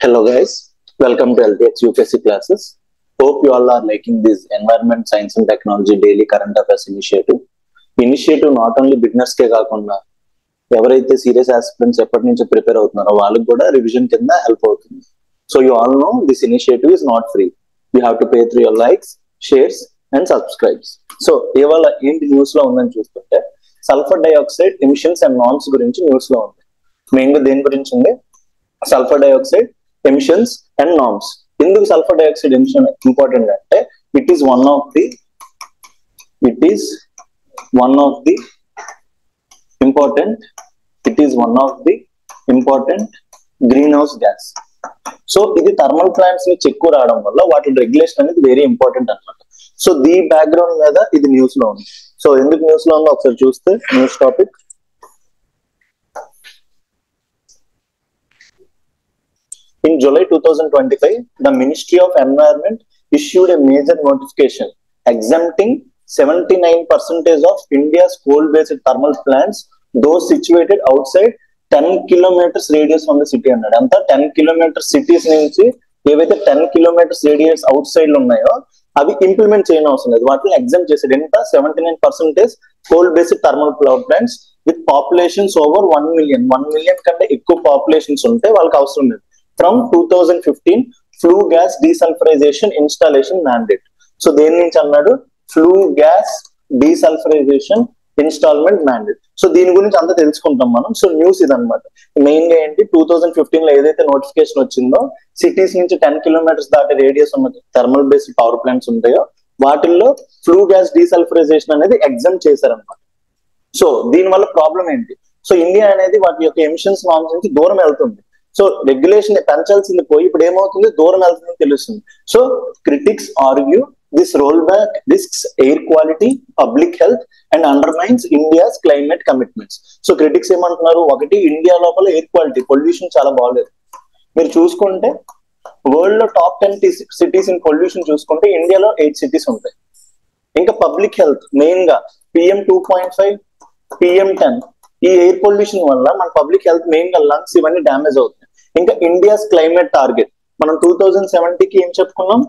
Hello guys, welcome to LTX UPSC classes. Hope you all are liking this environment, science and technology daily current affairs initiative. Initiative not only beginners కే కాకుండా ఎవరైతే serious aspirants ఎప్పటి నుంచి prepare అవుతున్నారో వాళ్ళకి కూడా revision కింద help అవుతుంది. So you all know this initiative is not free. You have to pay through your likes, shares and subscribes. So ఇవాళ ఏంటి న్యూస్ లో ఉందని చూస్తుంటే sulphur dioxide emissions and norms గురించి న్యూస్ లో ఉంది. మెయిన్ గా దేని గురించి ఉంది? Sulphur dioxide emissions and norms. ఎందుకు సల్ఫర్ డైఆక్సైడ్ ఎమిషన్ ఇంపార్టెంట్ అంటే it is one of the important greenhouse gas. So ఇది థర్మల్ ప్లాంట్స్ నుంచి ఎక్కువ రావడం వల్ల వాటి రెగ్యులేషన్ అనేది వెరీ ఇంపార్టెంట్ అన్నమాట. సో దీ బ్యాక్గ్రౌండ్ మీద ఇది న్యూస్ లో ఉంది. సో ఎందుకు న్యూస్ లో ఉందో ఒకసారి చూస్తే news topic. In July 2025, the Ministry of Environment issued a major notification exempting 79% of India's coal-based thermal plants, those situated outside 10 kilometers radius from the city అన్నాడు. అంతా 10 kilometers cities నుంచి ఏవైతే 10 kilometers radius అవుట్ సైడ్ ఉన్నాయో అవి implement చేయని అవసరం లేదు. వాటిని ఎగ్జామ్ చేసాడు. ఎంత? 79% coal based thermal power plants with populations over 1 million కంటే ఎక్కువ పాపులేషన్స్ ఉంటే వాళ్ళకి అవసరం లేదు. From 2015 flue gas desulfurization installation mandate. So దేని నుంచి అన్నాడు? Flue gas desulphurisation installment mandate. So దీని గురించి అంతా తెలుసుకుంటాం మనం. సో న్యూస్ ఇదనమాట. మెయిన్ గా ఏంటి, 2015 లో ఏదైతే నోటిఫికేషన్ వచ్చిందో సిటీస్ నుంచి 10 kilometers దాటి రేడియస్ ఉన్న థర్మల్ బేస్డ్ పవర్ ప్లాంట్స్ ఉంటాయో వాటిల్లో ఫ్లూ గ్యాస్ డీసల్ఫరైజేషన్ అనేది ఎగ్జామ్ చేశారనమాట. సో దీని వల్ల ప్రాబ్లం ఏంటి? సో ఇండియా అనేది వాటి యొక్క ఎమిషన్స్ నార్మ్స్ నుంచి దూరం వెళ్తుంది. సో రెగ్యులేషన్ పెంచాల్సింది పోయి ఇప్పుడు ఏమవుతుంది, దూరం వెళ్తుందని తెలుస్తుంది. So critics argue this roll back risks air quality, public health and undermines India's climate commitments. So critics ఏమంటున్నారు? ఒకటి, ఇండియా లోపల ఎయిర్ క్వాలిటీ పొల్యూషన్ చాలా బాగలేదు. మీరు చూసుకుంటే వరల్డ్ లో టాప్ 10 సిటీస్ ఇన్ పొల్యూషన్ చూసుకుంటే ఇండియాలో 8 cities ఉంటాయి. ఇంకా పబ్లిక్ హెల్త్ మెయిన్ గా PM 2.5, PM 10 ఈ ఎయిర్ పొల్యూషన్ వల్ల మన పబ్లిక్ హెల్త్ మెయిన్ గా లంగ్స్ ఇవన్నీ డ్యామేజ్ అవుతుంది. ఇంకా ఇండియాస్ క్లైమేట్ టార్గెట్ మనం 2070కి ఏం చెప్పుకున్నాం?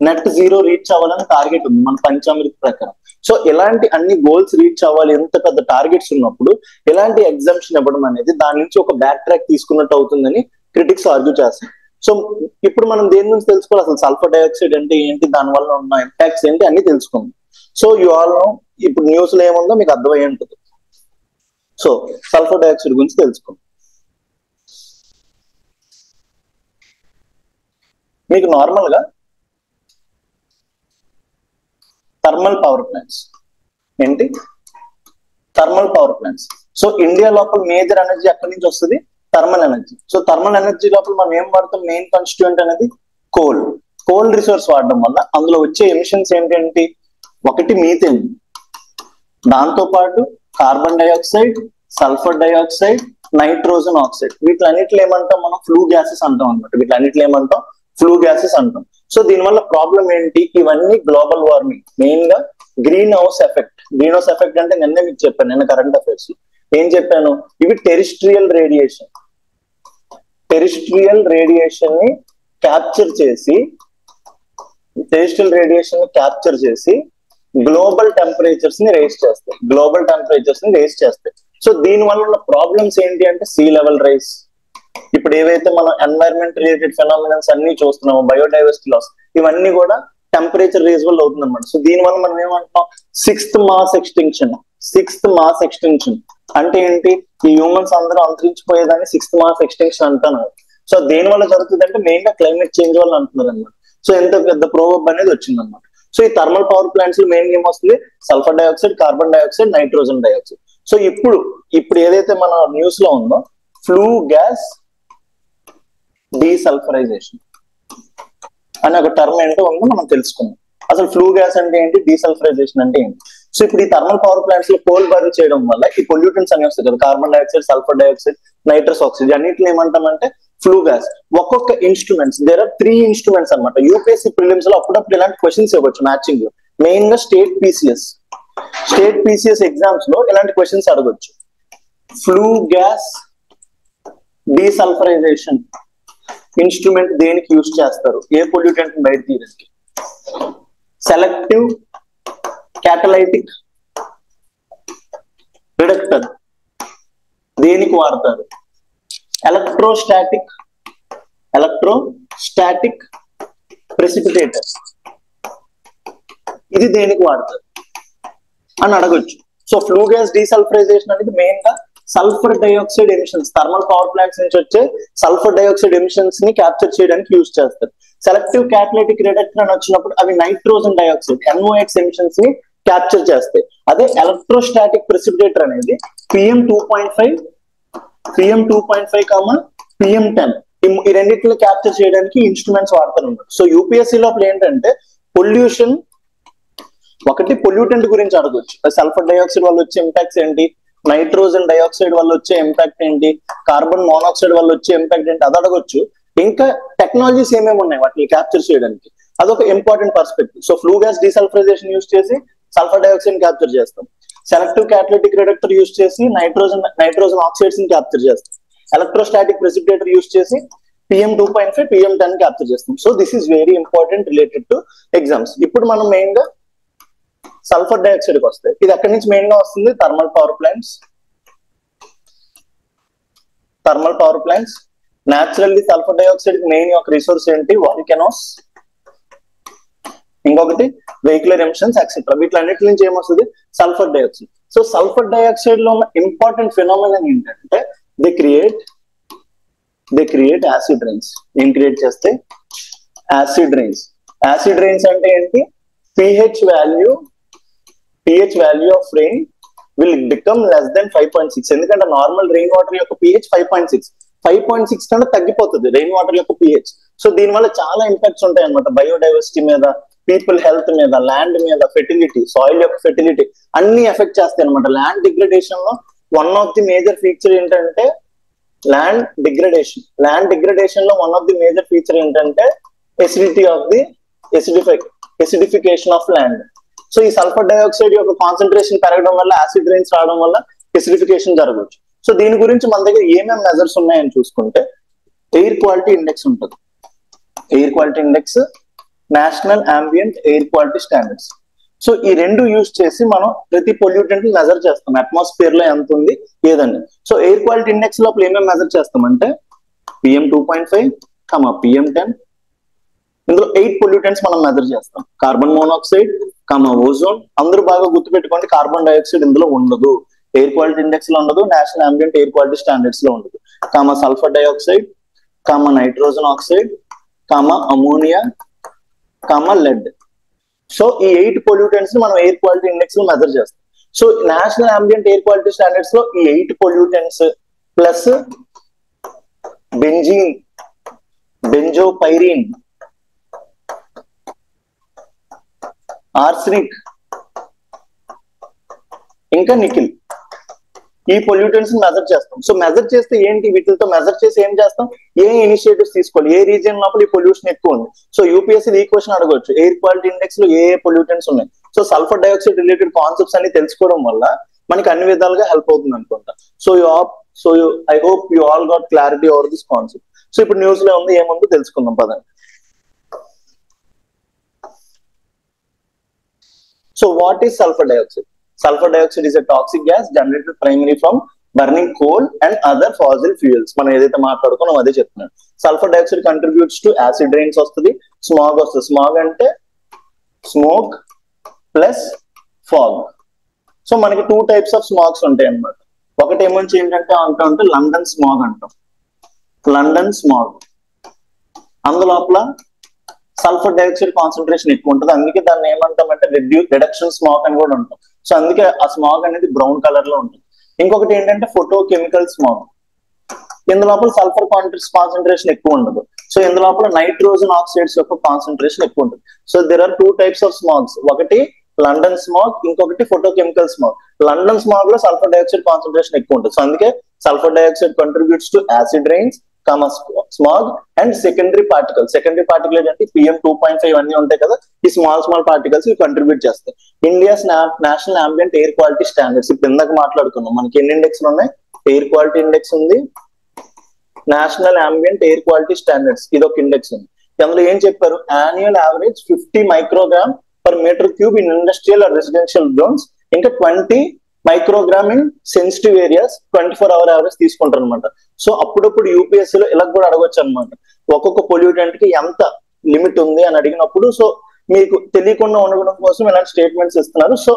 నెట్ జీరో రీచ్ అవ్వాలని టార్గెట్ ఉంది మన పంచామృతి ప్రకారం. సో ఇలాంటి అన్ని గోల్స్ రీచ్ అవ్వాలి, ఎంత పెద్ద టార్గెట్స్ ఉన్నప్పుడు ఎలాంటి ఎగ్జామ్షన్ ఇవ్వడం అనేది దాని నుంచి ఒక బ్యాక్ ట్రాక్ తీసుకున్నట్టు అవుతుందని క్రిటిక్స్ ఆర్గ్యూ చేస్తారు. సో ఇప్పుడు మనం దేని నుంచి తెలుసుకోవాలి? అసలు సల్ఫర్ డైఆక్సైడ్ అంటే ఏంటి, దాని వల్ల ఉన్న ఇంపాక్ట్స్ ఏంటి అన్ని తెలుసుకుందాం. సో యు ఆల్ నో ఇప్పుడు న్యూస్ లో ఏముందో మీకు అర్థమయ్యి ఉంటుంది. సో సల్ఫర్ డైఆక్సైడ్ గురించి తెలుసుకుందాం. మీకు నార్మల్ గా థర్మల్ పవర్ ప్లాంట్స్ ఏంటి? Thermal power plants. So India లోపల మేజర్ ఎనర్జీ ఎక్కడి నుంచి వస్తుంది? Thermal energy. So thermal energy లోపల మనం ఏం వాడతాం? మెయిన్ కాన్స్టిట్యూయెంట్ అనేది కోల్ రిసోర్స్ వాడడం వల్ల అందులో వచ్చే ఎమిషన్స్ ఏంటంటే ఒకటి మీథేన్, దాంతో పాటు carbon dioxide, sulphur dioxide, nitrogen oxide. వీటిలన్నిట్లో ఏమంటాం మనం? ఫ్లూ గ్యాసెస్ అంటాం అనమాట. వీటిలన్నిట్లో ఏమంటాం? ఫ్లూ గ్యాసెస్ అంటాం. సో దీనివల్ల ప్రాబ్లం ఏంటి? ఇవన్నీ గ్లోబల్ వార్మింగ్, మెయిన్ గా green house effect. Green house effect అంటే నిన్నే మీకు చెప్పాను, నిన్న కరెంట్ అఫైర్స్ ఏం చెప్పాను? ఇవి టెరిస్ట్రియల్ రేడియేషన్ ని క్యాప్చర్ చేసి గ్లోబల్ టెంపరేచర్స్ ని రేస్ చేస్తాయి. సో దీని వల్ల ఉన్న ప్రాబ్లమ్స్ ఏంటి అంటే సీ లెవెల్ రైస్. ఇప్పుడు ఏవైతే మనం ఎన్వైరన్మెంట్ రిలేటెడ్ ఫెనామినల్స్ అన్ని చూస్తున్నామో, బయోడైవర్సిటీ లాస్, ఇవన్నీ కూడా టెంపరేచర్ రేస్ వల్ల అవుతుంది అనమాట. సో దీని వల్ల మనం ఏమంటున్నాం? సిక్స్త్ మాస్ ఎక్స్టింక్షన్ అంటే ఏంటి? ఈ హ్యూమన్స్ అందరూ అంతరించిపోయేదాన్ని సిక్స్త్ మాస్ ఎక్స్టింక్షన్ అంటున్నారు. సో దేని వల్ల జరుగుతుంది అంటే మెయిన్ గా క్లైమేట్ చేంజ్ వల్ల అంటున్నారు అనమాట. సో ఎంత పెద్ద ప్రోబ్ అనేది వచ్చింది అనమాట. సో ఈ థర్మల్ పవర్ ప్లాంట్స్ లో మెయిన్ ఏమొస్తుంది? Sulphur dioxide, carbon dioxide, nitrogen dioxide. So ఇప్పుడు ఏదైతే మన న్యూస్ లో ఉందో ఫ్లూ గ్యాస్ డీసల్ఫరైజేషన్ అనే ఒక టర్మ్ ఏంటో ఉందో మనం తెలుసుకుందాం. అసలు ఫ్లూ గ్యాస్ అంటే ఏంటి, డీసల్ఫరైజేషన్ అంటే ఏంటి? సో ఇప్పుడు ఈ థర్మల్ పవర్ ప్లాంట్స్ లో కోల్ బర్న్ చేయడం వల్ల ఈ పొల్యూటెంట్స్ అన్ని వస్తాయి కదా, carbon dioxide, sulphur dioxide, nitrous oxide, అన్నింటిని ఏమంటామంటే ఫ్లూ గ్యాస్. ఒక్కొక్క ఇన్స్ట్రుమెంట్స్, దేర్ ఆర్ 3 ఇన్స్ట్రుమెంట్స్ అనమాట. యూపీఎస్సీ ప్రిలిమ్స్ లో అప్పుడప్పుడు ఇలాంటి క్వశ్చన్స్ ఇవ్వచ్చు మ్యాచింగ్ లో. మెయిన్ గా స్టేట్ పీసీఎస్ ఎగ్జామ్స్ లో ఇలాంటి క్వశ్చన్స్ అడగొచ్చు. ఫ్లూ గ్యాస్ డీసల్ఫరైజేషన్ ఇన్స్ట్రుమెంట్ దేనికి యూజ్ చేస్తారు? ఏ పొల్యూటెంట్ బయట తీయడానికి? సెలెక్టివ్ క్యాటలైటిక్ రిడక్టర్ దేనికి వాడతారు? ఎలక్ట్రోస్టాటిక్ ప్రెసిపిటేటర్ ఇది దేనికి వాడతారు అని అడగొచ్చు. సో ఫ్లూ గ్యాస్ డీసల్ఫరైజేషన్ అనేది మెయిన్ గా sulphur dioxide emissions, thermal power plants నుంచి వచ్చే సల్ఫర్ డైఆక్సైడ్ ఎమిషన్స్ ని క్యాప్చర్ చేయడానికి యూజ్ చేస్తారు. సెలెక్టివ్ క్యాటలైటిక్ రిడక్టర్ అని వచ్చినప్పుడు అవి నైట్రోజన్ డైఆక్సైడ్ NOx ఎమిషన్స్ ని క్యాప్చర్ చేస్తాయి. అదే ఎలక్ట్రోస్టాటిక్ ప్రెసిపిటేటర్ అనేది PM2.5 PM10 ఈ రెండింటిని క్యాప్చర్ చేయడానికి ఇన్స్ట్రుమెంట్స్ వాడుతూ ఉంటారు. సో యూపీఎస్సీ లోపల ఏంటంటే పొల్యూషన్ ఒకటి పొల్యూటెంట్ గురించి అడగొచ్చు. సల్ఫర్ డైఆక్సైడ్ వల్ల వచ్చే ఇంపాక్ట్స్ ఏంటి, నైట్రోజన్ డైఆక్సైడ్ వల్ల వచ్చే ఇంపాక్ట్ ఏంటి, కార్బన్ మోనాక్సైడ్ వల్ల వచ్చే ఇంపాక్ట్ ఏంటి అది అడగొచ్చు. ఇంకా టెక్నాలజీస్ ఏమేమి ఉన్నాయి వాటిని క్యాప్చర్ చేయడానికి, అదొక important perspective. So flu gas desulphurisation use చేసి సల్ఫర్ డైఆక్సైడ్ క్యాప్చర్ చేస్తాం. సెలెక్టివ్ క్యాటలైటిక్ రిడక్టర్ యూజ్ చేసి నైట్రోజన్ ఆక్సైడ్స్ ని క్యాప్చర్ చేస్తాం. ఎలక్ట్రోస్టాటిక్ ప్రెసిపిటేటర్ యూజ్ చేసి PM2.5 PM10 క్యాప్చర్ చేస్తాం. So this is very important related to exams. ఇప్పుడు మనం మెయిన్ గా సల్ఫర్ డైఆక్సైడ్ కి వస్తాయి. ఇది ఎక్కడి నుంచి మెయిన్ గా వస్తుంది? Thermal power plants. Naturally sulphur dioxide main యొక్క రిసోర్స్ ఏంటి? వాల్కెనోస్, ఇంకొకటి వెహికులర్ ఎమిషన్స్ ఎక్సెట్రా. వీటిలన్నిటి నుంచి ఏమొస్తుంది? Sulphur dioxide. So sulphur dioxide లో ఉన్న ఇంపార్టెంట్ ఫినామినన్ ఏంటంటే దే క్రియేట్ యాసిడ్ రైన్స్. ఏం క్రియేట్ చేస్తే? యాసిడ్ రైన్స్ అంటే ఏంటి? pH value of rain will become less than 5.6. ఎందుకంటే నార్మల్ రెయిన్ వాటర్ యొక్క pH 5.6 కన్నా తగ్గిపోతుంది రెయిన్ వాటర్ యొక్క pH. సో దీనివల్ల చాలా ఇంపాక్ట్స్ ఉంటాయి అనమాట. బయోడైవర్సిటీ మీద, పీపుల్ హెల్త్ మీద, ల్యాండ్ మీద, ఫెర్టిలిటీ, సాయిల్ యొక్క ఫెర్టిలిటీ అన్ని ఎఫెక్ట్ చేస్తాయి అనమాట. ల్యాండ్ డిగ్రేడేషన్ లో one of the major feature ఏంటంటే ల్యాండ్ డిగ్రేడేషన్ లో one of the major feature ఏంటంటే ఎసిడిఫికేషన్ ఆఫ్ ల్యాండ్. సో ఈ సల్ఫర్ డైఆక్సైడ్ యొక్క కాన్సన్ట్రేషన్ పెరగడం వల్ల, యాసిడ్ రైన్స్ రావడం వల్ల ఎసిడిఫికేషన్ జరగవచ్చు. సో దీని గురించి మన దగ్గర ఏమేమి మెజర్స్ ఉన్నాయని చూసుకుంటే ఎయిర్ క్వాలిటీ ఇండెక్స్ ఉంటుంది. Air quality index, national ambient air quality standards. So ఈ రెండు యూజ్ చేసి మనం ప్రతి పొల్యూటెంట్ మెజర్ చేస్తాం. అట్మాస్ఫియర్ లో ఎంత ఉంది ఏదండి. సో ఎయిర్ క్వాలిటీ ఇండెక్స్ లోపల ఏమేమి మెజర్ చేస్తామంటే PM2.5, PM10. ఇందులో 8 పొల్యూటెంట్స్ మనం మెజర్ చేస్తాం. Carbon monoxide, ozone. అందరూ బాగా గుర్తుపెట్టుకోండి, కార్బన్ డైఆక్సైడ్ ఇందులో ఉండదు, ఎయిర్ క్వాలిటీ ఇండెక్స్ లో ఉండదు, national ambient air quality standards లో ఉండదు. Sulphur dioxide, nitrogen oxide, ammonia, lead. So ఈ 8 పొల్యూటెంట్స్ మనం ఎయిర్ క్వాలిటీ ఇండెక్స్ లో మెజర్ చేస్తాం. So national ambient air quality standards లో ఈ 8 pollutants plus benzene, benzopyrene, arsenic, ఇంకా నికిల్, ఈ పొల్యూటెంట్స్ మెజర్ చేస్తాం. సో మెజర్ చేస్తే ఏంటి? వీటితో మెజర్ చేసి ఏం చేస్తాం? ఏ ఇనిషియేటివ్స్ తీసుకోవాలి? ఏ రీజియన్ లోపల ఈ పొల్యూషన్ ఎక్కువ ఉంది? సో యూపీఎస్సీ ఈ క్వశ్చన్ అడగవచ్చు, ఎయిర్ క్వాలిటీ ఇండెక్స్ లో ఏ పొల్యూటెంట్స్ ఉన్నాయి. So sulphur dioxide related concepts అన్ని తెలుసుకోవడం వల్ల మనకి అన్ని విధాలుగా హెల్ప్ అవుతుంది అనుకుంటా. So I hope you all got clarity over this concept. So ఇప్పుడు న్యూస్ లో ఉంది, ఏముందో తెలుసుకుందాం పదండి. So what is sulfur dioxide? Sulfur dioxide is a toxic gas generated primarily from burning coal and other fossil fuels. మనం ఏదైతే మాట్లాడుకున్నాం అదే చెప్తున్నాను. Sulphur dioxide contributes to acid rains వస్తుంది, స్మాగ్ వస్తుంది. స్మాగ్ అంటే స్మోక్ ప్లస్ ఫాగ్. సో మనకి 2 types of స్మాగ్స్ ఉంటాయి అన్నమాట. ఒకటి ఏమొచ్చి ఏంటంటే అంటే లండన్ స్మాగ్ అంటాం. లండన్ స్మాగ్ అందులోపల సల్ఫర్ డైఆక్సైడ్ కాన్సన్ట్రేషన్ ఎక్కువ ఉంటుంది. అందుకే దాన్ని ఏమంటామంటే రిడక్షన్ స్మాగ్ అని కూడా ఉంటాం. సో అందుకే ఆ స్మాగ్ అనేది బ్రౌన్ కలర్ లో ఉంటుంది. ఇంకొకటి ఏంటంటే ఫోటోకెమికల్ స్మాగ్. ఇందులోపల సల్ఫర్ కాన్సన్ట్రేషన్ ఎక్కువ ఉండదు. సో ఇందులోపల నైట్రోజన్ ఆక్సైడ్స్ యొక్క కాన్సన్ట్రేషన్ ఎక్కువ ఉంటుంది. So there are 2 types of smogs. ఒకటి లండన్ స్మాగ్, ఇంకొకటి ఫోటోకెమికల్ స్మాగ్. లండన్ స్మాగ్ లో సల్ఫర్ డైఆక్సైడ్ కాన్సన్ట్రేషన్ ఎక్కువ ఉంటుంది. సో అందుకే sulphur dioxide contributes to acid rains, smog and secondary particle ఏంటంటే PM2.5 అన్ని ఉంటాయి కదా, ఈ స్మాల్ పార్టికల్స్ ఇవి కంట్రిబ్యూట్ చేస్తాయి. India's national ambient air quality standards ఇప్పుడు ఇందాక మాట్లాడుకున్నాం. మనకి ఎన్ని ఇండెక్స్ ఉన్నాయి? ఎయిర్ క్వాలిటీ ఇండెక్స్ ఉంది, national ambient air quality standards, ఇది ఒక ఇండెక్స్ ఉంది. అందులో ఏం చెప్పారు, annual average 50 microgram per metre cube in industrial or residential zones, ఇంకా 20 microgram in sensitive areas 24 hour average తీసుకుంటారు అనమాట. సో అప్పుడప్పుడు యూపీఎస్సీ లో ఇలా కూడా అడగొచ్చు అనమాట, ఒక్కొక్క పొల్యూటెంట్ కి ఎంత లిమిట్ ఉంది అని అడిగినప్పుడు. సో మీకు తెలియకుండా ఉండడం కోసం ఇలాంటి స్టేట్మెంట్స్ ఇస్తున్నారు. సో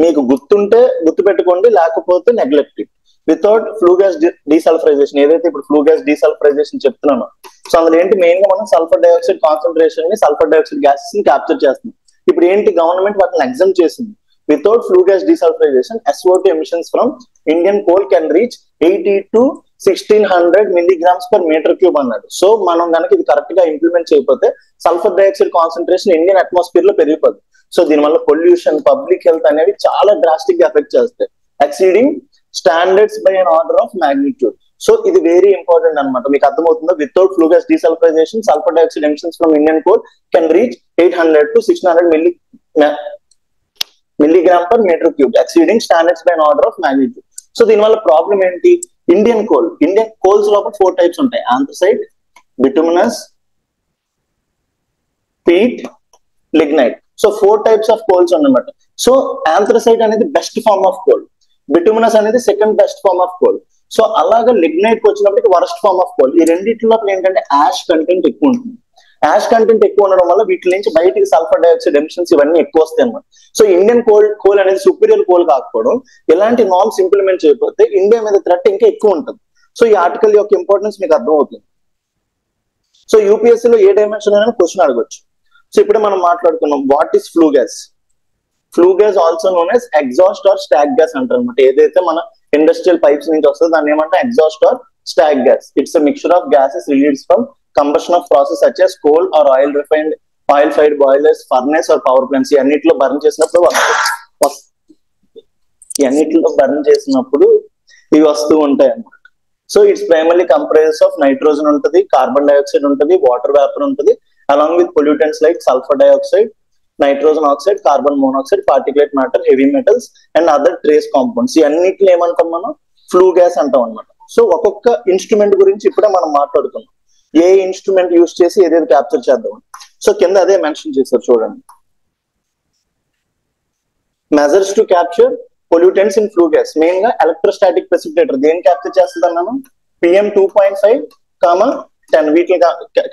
మీకు గుర్తుంటే గుర్తు పెట్టుకోండి, లేకపోతే neglect. Without flue gas desulphurisation, ఏదైతే ఇప్పుడు ఫ్లూ గ్యాస్ డీసల్ఫరైజేషన్ చెప్తున్నానో, సో అందులో ఏంటి మెయిన్ గా మనం సల్ఫర్ డైఆక్సైడ్ కాన్సన్ట్రేషన్ ని, సల్ఫర్ డైఆక్సైడ్ గ్యాసెస్ ని క్యాప్చర్ చేస్తుంది. ఇప్పుడు ఏంటి, గవర్నమెంట్ వాటిని ఎగ్జామ్ చేసింది. Without flue gas desulphurisation SO2 emissions from Indian coal can reach 80 to 1600 milligrams per metre cube అన్నాడు. సో మనం కనుక ఇది కరెక్ట్ గా ఇంప్లిమెంట్ చేయకపోతే sulphur dioxide concentration Indian atmosphere లో పెరిగిపోతుంది. సో దీనివల్ల పొల్యూషన్, పబ్లిక్ హెల్త్ అనేవి చాలా డ్రాస్టిక్ గా ఎఫెక్ట్ చేస్తాయి, exceeding standards by an order of magnitude. So ఇది వెరీ ఇంపార్టెంట్ అనమాట. మీకు అర్థమవుతుందో, without flue gas desulphurisation sulphur dioxide emissions from Indian coal can reach 800 to 1600 milligram per metre cube, exceeding standards by an order of magnitude. So దీనివల్ల problem ఏంటి, Indian coals లోపల 4 types ఉంటాయి, anthracite, bituminous, peat, lignite. So 4 types of coals అన్నమాట. So anthracite అనేది best form of coal, bituminous అనేది second best form of coal. So అలాగా lignite కి వచ్చినప్పటికి వరస్ట్ ఫార్మ్ ఆఫ్ కోల్. ఈ రెండింటి లోపల ఏంటంటే యాష్ కంటెంట్ ఎక్కువ ఉంటుంది. యాష్ కంటెంట్ ఎక్కువ ఉండడం వల్ల వీటి నుంచి బయటికి సల్ఫర్ డైఆక్సైడ్ ఎమిషన్స్ ఇవన్నీ ఎక్కువ వస్తాయి అన్నమాట. సో ఇండియన్ కోల్ అనేది సుపీరియర్ కోల్ కాకపోవడం, ఇలాంటి నార్మ్స్ ఇంప్లిమెంట్ చేయకపోతే ఇండియా మీద థ్రెట్ ఇంకా ఎక్కువ ఉంటుంది. సో ఈ ఆర్టికల్ యొక్క ఇంపార్టెన్స్ మీకు అర్థమవుతుంది. సో యూపీఎస్సీలో ఏ డైమెన్షన్ అయినా క్వశ్చన్ అడగొచ్చు. సో ఇప్పుడు మనం మాట్లాడుకున్నాం, what is flue gas. Flue gas also known as exhaust or stack gas అంటారు అనమాట. ఏదైతే మన ఇండస్ట్రియల్ పైప్స్ నుంచి వస్తుందో దాన్ని ఏమంటే exhaust or stack gas. It's a mixture of gases released from combustion of process such as coal or oil fired boilers, furnace or power plants. ఈ అన్నిటిలో బర్న్ చేసినప్పుడు ఇవి వస్తూ ఉంటాయి అన్నమాట. So it's primarily comprises of nitrogen ఉంటుంది, carbon dioxide ఉంటుంది, water vapour ఉంటుంది, along with pollutants like sulphur dioxide, nitrogen oxide, carbon monoxide, particulate matter, heavy metals and other trace compounds. ఈ అన్నిటిలో ఏమంటాం మనం, ఫ్లూ గ్యాస్ అంటాం అనమాట. సో ఒక్కొక్క ఇన్స్ట్రుమెంట్ గురించి ఇప్పుడే మనం మాట్లాడుతున్నాం, ఏ ఇన్స్ట్రుమెంట్ యూజ్ చేసి ఏదేది క్యాప్చర్ చేద్దాం. సో కింద అదే మెన్షన్ చేశారు చూడండి, measures to capture pollutants in flue gas. Main గా ఎలక్ట్రోస్టాటిక్ ప్రెసిపిటేటర్ దేని క్యాప్చర్ చేస్తుంది అన్నాను, PM2.5, 10 వీటిని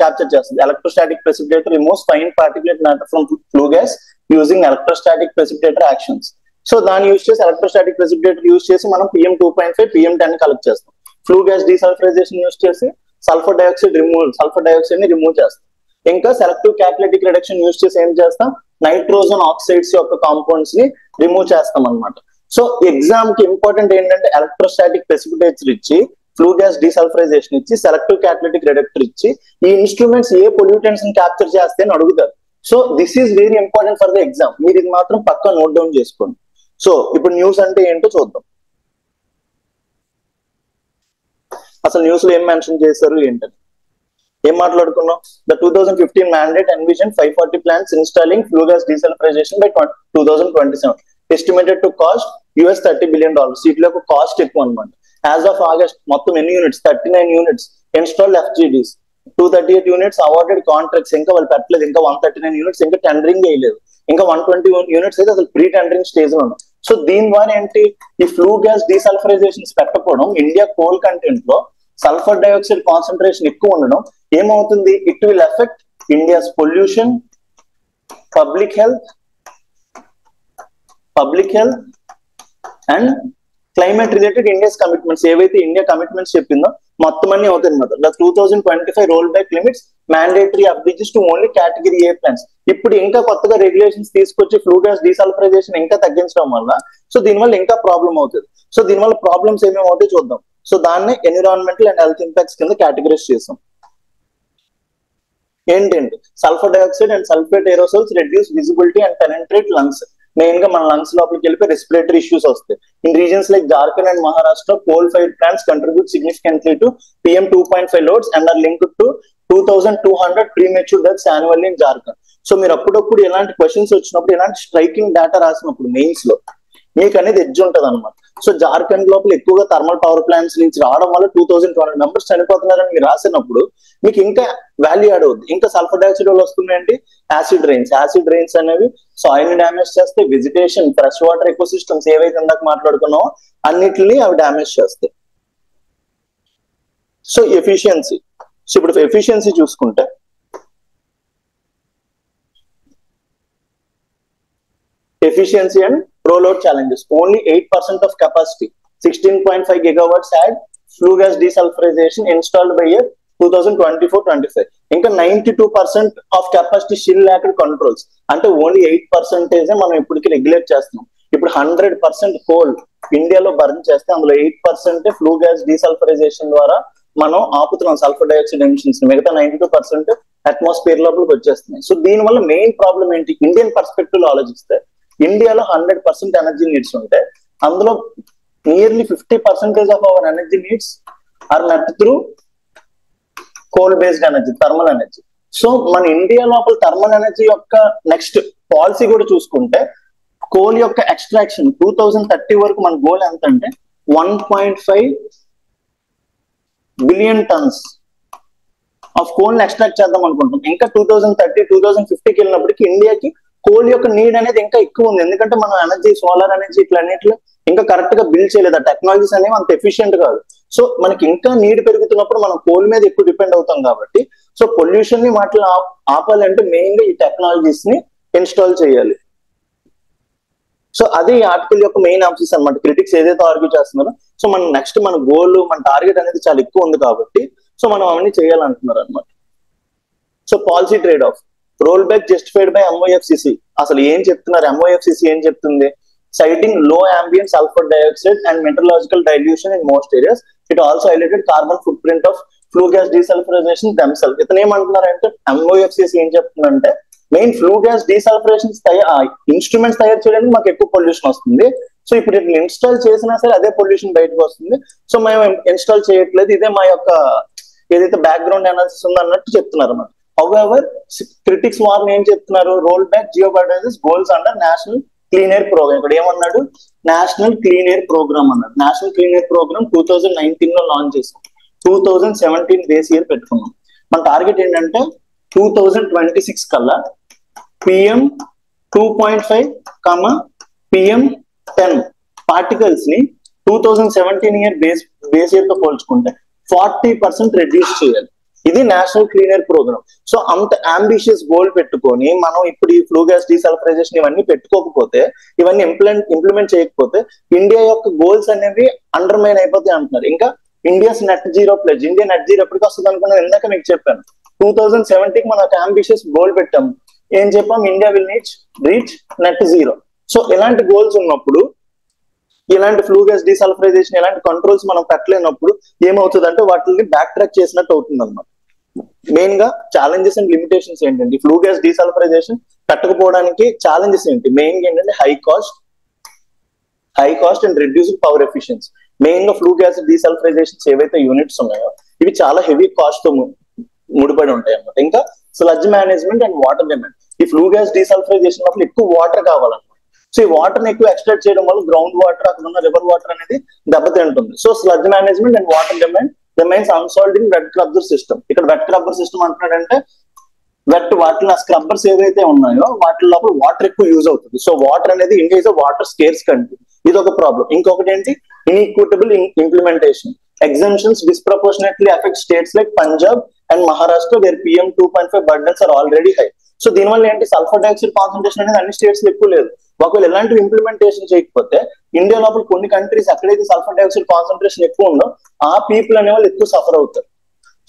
క్యాప్చర్ చేస్తుంది. Electrostatic precipitator removes fine particulate matter from flue gas using electrostatic precipitator actions. So దాన్ని యూజ్ చేసి ఎలక్ట్రోస్టాటిక్ ప్రెసిపిటేటర్ యూజ్ చేసి మనం PM2.5, PM10 కలెక్ట్ చేస్తాం. ఫ్లూ గ్యాస్ డీసల్ఫరైజేషన్ యూజ్ చేసి సల్ఫర్ డైఆక్సైడ్ ని రిమూవ్ చేస్తాం. ఇంకా సెలెక్టివ్ క్యాటలిటిక్ రిడక్షన్ యూజ్ చేసి ఏం చేస్తాం, నైట్రోజన్ ఆక్సైడ్స్ యొక్క కాంపౌండ్స్ ని రిమూవ్ చేస్తాం అనమాట. సో ఎగ్జామ్ కి ఇంపార్టెంట్ ఏంటంటే ఎలక్ట్రోస్టాటిక్ ప్రెసిపిటేటర్ ఇచ్చి, ఫ్లూ గ్యాస్ డీసల్ఫరైజేషన్ ఇచ్చి, సెలెక్టివ్ క్యాటలిటిక్ రిడక్టర్ ఇచ్చి, ఈ ఇన్స్ట్రుమెంట్స్ ఏ పొల్యూటెంట్స్ ని క్యాప్చర్ చేస్తే అని అడుగుతారు. So this is very important for the exam. మీరు ఇది మాత్రం పక్కా నోట్ డౌన్ చేసుకోండి. సో ఇప్పుడు న్యూస్ అంటే ఏంటో చూద్దాం. అసలు న్యూస్ లో ఏం మెన్షన్ చేశారు ఏంటని ఏం మాట్లాడుకున్నాం, the 2015 mandate envisioned 540 plants installing flue gas desulfurization by 2027, estimated to cost $30 billion. వీటిలో ఒక కాస్ట్ ఎక్కువ అనమాట. యాజ్ ఆఫ్ ఆగస్ట్ మొత్తం ఎన్ని units, 39 units installed FGDs, 238 units awarded contracts, ఇంకా వాళ్ళు పెట్టలేదు, ఇంకా 139 యూనిట్స్ ఇంకా టెండరింగ్ వేయలేదు, ఇంకా 120 యూనిట్స్ అయితే అసలు ప్రీ టెండరింగ్ స్టేజ్ లో ఉన్నాయి. సో దీని ద్వారా ఏంటి, ఈ ఫ్లూ గ్యాస్ డీసల్ఫరైజేషన్స్ పెట్టకపోవడం, ఇండియా కోల్ కంటెంట్ లో సల్ఫర్ డైఆక్సైడ్ కాన్సన్ట్రేషన్ ఎక్కువ ఉండడం ఏమవుతుంది, it will effect India's pollution, public health and climate related India's commitments. ఏవైతే ఇండియా కమిట్మెంట్స్ చెప్పిందో మొత్తం అన్ని అవుతాయి అనమాట. 2025 roll back limits mandatory updates to only category A plans. ఇప్పుడు ఇంకా కొత్తగా రెగ్యులేషన్స్ తీసుకొచ్చి ఫ్లూ గ్యాస్ డీసల్ఫరైజేషన్ ఇంకా తగ్గించడం వల్ల సో దీనివల్ల ఇంకా ప్రాబ్లం అవుతుంది. సో దీనివల్ల ప్రాబ్లమ్స్ ఏమేమి అవుతాయి చూద్దాం. సో దాన్ని ఎన్విరాన్మెంటల్ అండ్ హెల్త్ ఇంపాక్ట్స్ కింద కేటగిరైజ్ చేసాం. ఏంటంటే sulphur dioxide and sulphate aerosols reduce visibility and penetrate lungs. Main గా మన లంగ్స్ లోపలికి వెళ్ళిపోయి రెస్పిరేటరీ ఇష్యూస్ వస్తాయి. In regions like Jharkhand and Maharashtra, coal fired plants contribute significantly to PM2.5 loads and are linked to 2200 premature deaths annually in Jharkhand. So మీరు అప్పుడప్పుడు ఎలాంటి questions వచ్చినప్పుడు, ఎలాంటి స్ట్రైకింగ్ డేటా రాసినప్పుడు మెయిన్స్ లో మీకు అనేది ఎడ్జ్ ఉంటుంది అనమాట. సో జార్ఖండ్ లోపల ఎక్కువగా థర్మల్ పవర్ ప్లాంట్స్ నుంచి రావడం వల్ల 2200 మెంబర్స్ చనిపోతున్నారని మీరు రాసినప్పుడు మీకు ఇంకా వాల్యూ యాడ్ అవుద్ది. ఇంకా సల్ఫర్ డైఆక్సైడ్ వల్ల వస్తున్నాయండి యాసిడ్ రెయిన్స్ అనేవి సాయిల్ ని డ్యామేజ్ చేస్తాయి, vegetation, fresh water ecosystems ఏవైతే ఇందాక మాట్లాడుకున్నామో అన్నిటిని అవి డ్యామేజ్ చేస్తాయి. సో ఎఫిషియన్సీ, సో ఇప్పుడు ఎఫిషియన్సీ చూసుకుంటే efficiency and rollout challenges. Only 8% of capacity, 16.5 gigawatts had flue gas desulfurization installed by year 2024-25. ఇంకా 92% of capacity still lacked controls. అంటే ఓన్లీ 8% మనం ఇప్పటికి రెగ్యులేట్ చేస్తున్నాం. ఇప్పుడు 100% కోల్ ఇండియాలో బర్న్ చేస్తే అందులో 8% ఫ్లూ గ్యాస్ డీసల్ఫరైజేషన్ ద్వారా మనం ఆపుతున్నాం సల్ఫర్ డైఆక్సైడ్ ఎమిషన్స్. మిగతా 92% అట్మాస్ఫియర్ లోపలికి వచ్చేస్తున్నాయి. సో దీనివల్ల మెయిన్ ప్రాబ్లం ఏంటి? ఇండియన్ పర్స్పెక్టివ్ లో ఆలోచిస్తే ఇండియాలో 100% ఎనర్జీ నీడ్స్ ఉంటే అందులో nearly 50% of our energy needs are met through coal based energy, thermal energy. So మన ఇండియా లోపల థర్మల్ ఎనర్జీ యొక్క నెక్స్ట్ పాలసీ కూడా చూసుకుంటే కోల్ యొక్క ఎక్స్ట్రాక్షన్ 2030 వరకు మన గోల్ ఎంత అంటే 1.5 బిలియన్ టన్స్ ఆఫ్ కోల్ ని ఎక్స్ట్రాక్ట్ చేద్దాం అనుకుంటాం. ఇంకా 2030, 2050కి వెళ్ళినప్పటికీ ఇండియాకి కోల్ యొక్క నీడ్ అనేది ఇంకా ఎక్కువ ఉంది. ఎందుకంటే మనం ఎనర్జీ, సోలార్ ఎనర్జీ ఇట్లన్నిట్లో ఇంకా కరెక్ట్ గా బిల్డ్ చేయలేదు. ఆ టెక్నాలజీస్ అనేవి అంత ఎఫిషియెంట్ కాదు. సో మనకి ఇంకా నీడ్ పెరుగుతున్నప్పుడు మనం కోల్ మీద ఎక్కువ డిపెండ్ అవుతాం కాబట్టి సో పొల్యూషన్ ని వాటిని ఆపాలంటే మెయిన్ గా ఈ టెక్నాలజీస్ ని ఇన్స్టాల్ చేయాలి. సో అది ఈ ఆర్టికల్ యొక్క మెయిన్ ఆప్షన్స్ అనమాట. క్రిటిక్స్ ఏదైతే ఆర్గ్యూ చేస్తున్నారో సో మన నెక్స్ట్ మన గోల్, మన టార్గెట్ అనేది చాలా ఎక్కువ ఉంది కాబట్టి సో మనం అవన్నీ చేయాలంటున్నారు అనమాట. So policy trade of, roll back justified by MOFCC. అసలు ఏం చెప్తున్నారు? MOFCC ఏం చెప్తుంది? citing low ambient sulfur dioxide and meteorological dilution in most areas. It also highlighted carbon footprint of flue gas desulfurization themselves. ఇతను ఏమంటున్నారంటే MOFCC ఏం చెప్తుందంటే main flu gas డీసల్ఫరేషన్స్ instruments తయారు చేయడానికి మాకు ఎక్కువ పొల్యూషన్ వస్తుంది. సో ఇప్పుడు ఇట్లా ఇన్స్టాల్ చేసినా సరే అదే పొల్యూషన్ బయటకు వస్తుంది. సో మేము ఇన్స్టాల్ చేయట్లేదు, ఇదే మా యొక్క ఏదైతే బ్యాక్గ్రౌండ్ అనాలిసిస్ ఉందో అన్నట్టు చెప్తున్నారు అన్నమాట. హౌఎవర్ క్రిటిక్స్ వారిని ఏం చెప్తున్నారు? రోల్ బ్యాక్ జియోబయోడైవర్సిటీ goals under national clean air programme. ఇక్కడ ఏమన్నాడు? నేషనల్ క్లీన్ ఎయిర్ ప్రోగ్రామ్ అన్నాడు. నేషనల్ క్లీన్ ఎయిర్ ప్రోగ్రామ్ 2019 లో లాంచ్ చేసాం. 2017 బేస్ ఇయర్ పెట్టుకున్నాం. మన టార్గెట్ ఏంటంటే 2026 కల్లా PM 2.5, PM 10 పార్టికల్స్ ని 2017 ఇయర్ బేస్ ఇయర్ తో పోల్చుకుంటే 40% రెడ్యూస్ చేయాలి. ఇది national clean air programme. So అంత అంబిషియస్ గోల్ పెట్టుకొని మనం ఇప్పుడు ఈ ఫ్లూ గ్యాస్ డీసల్ఫరైజేషన్ ఇవన్నీ పెట్టుకోకపోతే, ఇవన్నీ ఇంప్లిమెంట్ చేయకపోతే ఇండియా యొక్క గోల్స్ అనేవి అండర్మైన్ అయిపోతాయి అంటున్నారు. ఇంకా India's net zero pledge, India net zero ఎప్పటికి వస్తుంది అనుకున్నాను, ఇందాక మీకు చెప్పాను 2070కి మనం ఒక అంబిషియస్ గోల్ పెట్టాము. ఏం చెప్పాం? India will reach net zero. So ఇలాంటి గోల్స్ ఉన్నప్పుడు, ఇలాంటి ఫ్లూ గ్యాస్ డీసల్ఫరైజేషన్ ఇలాంటి కంట్రోల్స్ మనం పెట్టలేనప్పుడు ఏమవుతుంది అంటే వాటిని బ్యాక్ ట్రాక్ చేసినట్టు అవుతుంది అన్నమాట. మెయిన్ గా ఛాలెంజెస్ అండ్ లిమిటేషన్స్ ఏంటంటే ఫ్లూ గ్యాస్ డీసల్ఫరైజేషన్ పెట్టకపోవడానికి ఛాలెంజెస్ ఏంటి? మెయిన్ గా ఏంటంటే high cost and reduced power efficiency. Main గా ఫ్లూ గ్యాస్ డీసల్ఫరైజేషన్స్ ఏవైతే యూనిట్స్ ఉన్నాయో ఇవి చాలా హెవీ కాస్ట్ తో ముడిపడి ఉంటాయి అన్నమాట. ఇంకా sludge management and water demand. ఈ ఫ్లూ గ్యాస్ డీసల్ఫరైజేషన్ వల్ల ఎక్కువ వాటర్ కావాలన్నమాట. సో ఈ వాటర్ ని ఎక్కువ ఎక్స్ట్రాక్ట్ చేయడం వల్ల గ్రౌండ్ వాటర్, అక్కడ ఉన్న రివర్ వాటర్ అనేది దెబ్బతింటుంది. So sludge management and water demand remains unsolved in wet scrubber system. ఇక్కడ వెట్ స్క్రబ్బర్ సిస్టమ్ అంటున్నాడంటే వాటిలో స్క్రబ్బర్స్ ఏవైతే ఉన్నాయో వాటి లోపల వాటర్ ఎక్కువ యూజ్ అవుతుంది. సో వాటర్ అనేది India is water scarce country, ఇది ఒక ప్రాబ్లం. ఇంకొకటి ఏంటి? Inequitable implementation. Exemptions disproportionately effect states like Punjab and Maharashtra where PM 2.5 burdens are already high. So దీనివల్ల ఏంటి? సల్ఫర్ డైఆక్సైడ్ కాన్సన్ట్రేషన్ అనేది అన్ని స్టేట్స్ లో ఎక్కువ లేదు. ఒకవేళ ఎలాంటి ఇంప్లిమెంటేషన్ చేయకపోతే ఇండియా లోపల కొన్ని కంట్రీస్ ఎక్కడైతే సల్ఫర్ డైఆక్సైడ్ కాన్సన్ట్రేషన్ ఎక్కువ ఉందో ఆ పీపుల్ అనే వాళ్ళు ఎక్కువ సఫర్ అవుతారు.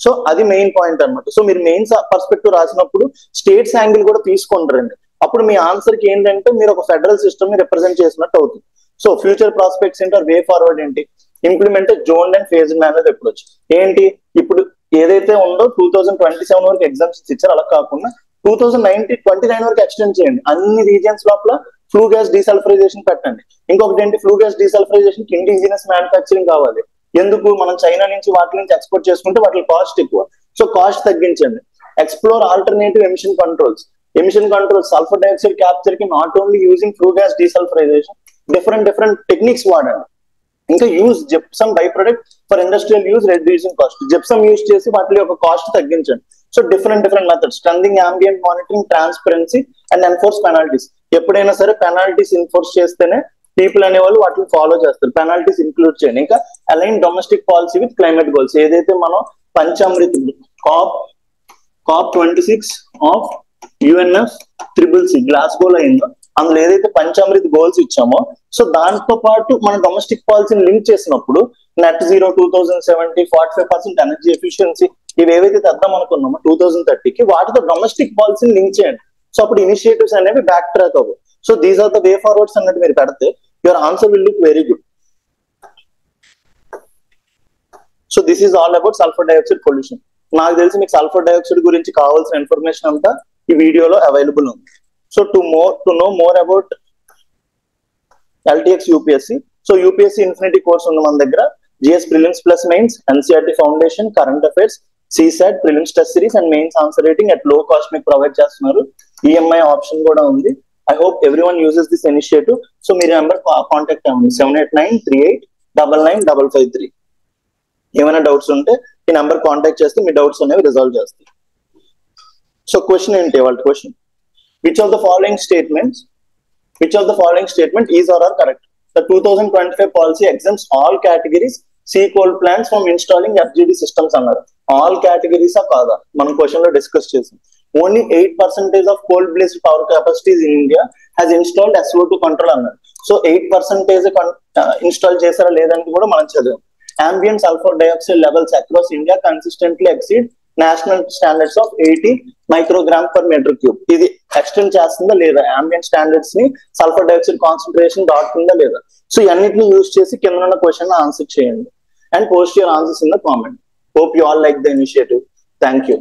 సో అది మెయిన్ పాయింట్ అన్నమాట. సో మీరు మెయిన్ పర్స్పెక్టివ్ రాసినప్పుడు స్టేట్స్ యాంగిల్ కూడా తీసుకుంటారండి. అప్పుడు మీ ఆన్సర్ కి ఏంటంటే మీరు ఒక ఫెడరల్ సిస్టమ్ ని రిప్రజెంట్ చేసినట్టు అవుతుంది. సో ఫ్యూచర్ ప్రాస్పెక్ట్స్ ఏంటి? వే ఫార్వర్డ్ ఏంటి? Implement zone and phase manage approach ఏంటి? ఇప్పుడు ఏదైతే ఉందో 2027 వరకు ఎగ్జామ్స్ ఇచ్చారు, అలా కాకుండా 2029 వరకు ఎక్స్టెండ్ చేయండి. అన్ని రీజియన్స్ లోపల ఫ్లూ గ్యాస్ డీసల్ఫరైజేషన్ పెట్టండి. ఇంకొకటి ఏంటి? Flu gas desulphurisation indigenous manufacturing కావాలి. ఎందుకు? మనం చైనా నుంచి వాటి నుంచి ఎక్స్పోర్ట్ చేసుకుంటే వాటి కాస్ట్ ఎక్కువ. సో కాస్ట్ తగ్గించండి. Explore alternative emission controls. Sulphur dioxide capture కి not only using flue gas desulphurisation different techniques వాడండి. ఇంకా use gypsum by product for industrial use reducing cost, gypsum use చేసి వాటి యొక్క కాస్ట్ తగ్గించండి. So different methods, strengthening ambient monitoring, transparency and enforce penalties. ఎప్పుడైనా సరే penalties enforce చేస్తేనే people అనేవాళ్ళు వాటిని ఫాలో చేస్తారు. పెనాల్టీస్ ఇంక్లూడ్ చేయండి. ఇంకా align domestic policy with climate goals. ఏదైతే మనం పంచామృత్ COP26 ఆఫ్ UNFCCC గ్లాస్గోలో అయిందో అందులో ఏదైతే పంచామృత్ గోల్స్ ఇచ్చామో, సో దాంతో పాటు మన డొమెస్టిక్ పాలసీని లింక్ చేసినప్పుడు నెట్ జీరో 2070, 45% ఎనర్జీ ఎఫిషియన్సీ, ఇవి ఏవైతే తెద్దాం అనుకున్నామో 2030కి, వాటితో డొమెస్టిక్ పాలసీని లింక్ చేయండి. సో అప్పుడు ఇనిషియేటివ్స్ అనేవి బ్యాక్ ట్రాక్ అవ్వవు. So these are the way forwards అన్నట్టు మీరు పెడితే your answer will look very good. So this is all about sulphur dioxide pollution. నాకు తెలిసి మీకు సల్ఫర్ డైఆక్సైడ్ గురించి కావాల్సిన ఇన్ఫర్మేషన్ అంతా ఈ వీడియోలో అవైలబుల్ ఉంది. So to know more about LTX UPSC, so UPSC infinity course ఉంది మన దగ్గర. GS prelims plus mains, NCERT foundation, current affairs, CSAT prelims test series and mains answer writing at లో కాస్ట్ మీకు provide చేస్తున్నారు. EMI option కూడా ఉంది. I hope everyone uses this initiative. So మీరు number contact అవ్వండి 7893895553. ఏమైనా డౌట్స్ ఉంటే ఈ నెంబర్ కాంటాక్ట్ చేస్తే మీ డౌట్స్ అనేవి రిజాల్వ్ చేస్తాయి. సో క్వశ్చన్ ఏంటి వాళ్ళ question, which of the following statement is or are correct? The 2025 policy exempts all categories C coal plants from installing FGD systems అన్నారు. ఆల్ కేటగిరీస్ కాదా మనం క్వశ్చన్ లో discuss చేసాం. Only 8% of coal based power capacities in India has installed SO2 control అన్నారు. So 8% install చేశారా లేదని కూడా మనం చదివాం. Ambient sulfur dioxide levels across India consistently exceed national standards of 80 microgram per metre cube. ఇది extend చేస్తుందా లేదా, అంబియంట్ స్టాండర్డ్స్ ని సల్ఫర్ డైఆక్సైడ్ కాన్సన్ట్రేషన్ దాటుతుందా లేదా. సో ఇవన్నిటిని యూజ్ చేసి కింద ఉన్న క్వశ్చన్ ఆన్సర్ చేయండి and post your answers in the comment. Hope you all like the initiative. Thank you.